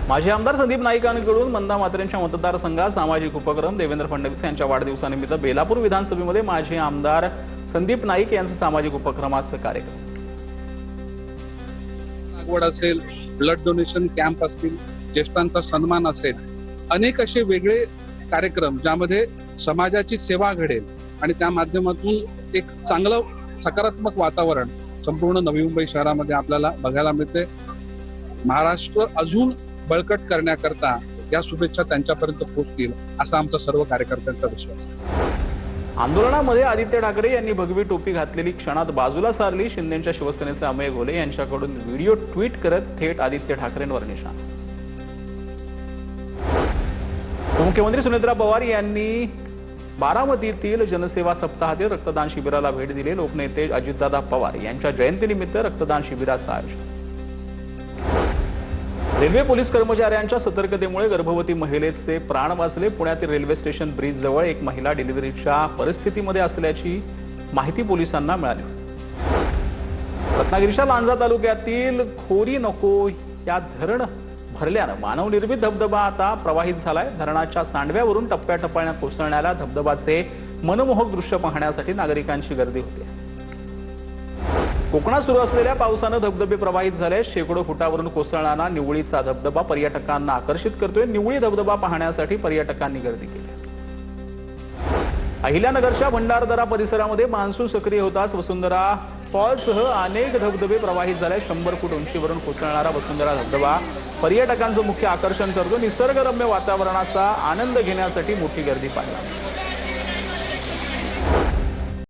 माजी आमदार संदीप नाईकांकडून मंदा म्हात्रेंच्या मतदारसंघात सामाजिक उपक्रम देवेंद्र फडणवीस यांच्या वाढदिवसानिमित्त बेलापूर विधानसभेमध्ये माजी आमदार संदीप नाईक यांचा सामाजिक उपक्रमाचा कार्यक्रम। लागवड असेल, ब्लड डोनेशन कॅम्प असतील, ज्येष्ठांचा सन्मान असेल, अनेक असे वेगळे कार्यक्रम ज्यामध्ये समाजाची सेवा घडेल आणि त्या माध्यमातून एक चांगलं सकारात्मक वातावरण संपूर्ण नवी मुंबई शहरामध्ये आपल्याला बघायला मिळते। महाराष्ट्र अजून बळकट करण्याकरता या शुभेच्छा त्यांच्यापर्यंत पोहोचतील असा आमचा सर्व कार्यकर्त्यांचा विश्वास आहे। आंदोलनामध्ये आदित्य ठाकरे यांनी भगवी टोपी घातलेली क्षणात बाजूला सारली। शिंदेच्या शिवसेनेचे अमेय घोले यांच्याकडून व्हिडिओ ट्विट करत थेट आदित्य ठाकरेंवर निशाणा। उपमुख्यमंत्री सुनेत्रा पवार यांनी बारामतीतील जनसेवा सप्ताहातील रक्तदान शिबिराला भेट दिली। लोकनेते अजितदादा पवार यांच्या जयंतीनिमित्त रक्तदान शिबिराचं आयोजन। रेल्वे पोलीस कर्मचाऱ्यांच्या सतर्कतेमुळे गर्भवती महिलेचे प्राण वाचले। पुण्यातील रेल्वे स्टेशन ब्रिज जवळ एक महिला डिलिव्हरीच्या परिस्थितीमध्ये असल्याची माहिती पोलिसांना मिळाली। रत्नागिरीच्या लांजा तालुक्यातील खोरी नको या धरण भरल्यानं मानवनिर्मित धबधबा आता प्रवाहित झालाय। धरणाच्या सांडव्यावरून टप्प्याटप्प्याने कोसळणाऱ्या धबधबाचे मनमोहक दृश्य पाहण्यासाठी नागरिकांची गर्दी होते। कोकणात सुरू असलेल्या पावसानं धबधबे प्रवाहित झाले। शेकडो फुटावरून कोसळणारा निवळीचा धबधबा पर्यटकांना आकर्षित करतोय। निवळी धबधबा पाहण्यासाठी पर्यटकांनी गर्दी केली। अहिल्यानगरच्या भंडारदरा परिसरामध्ये मान्सून सक्रिय होताच वसुंधरा फॉल्ससह अनेक धबधबे प्रवाहित झाले। 100 फूट उंचीवरून कोसळणारा वसुंधरा धबधबा पर्यटकांचं मुख्य आकर्षण करतो। निसर्गरम्य वातावरणाचा आनंद घेण्यासाठी मोठी गर्दी पाहायला मिळते।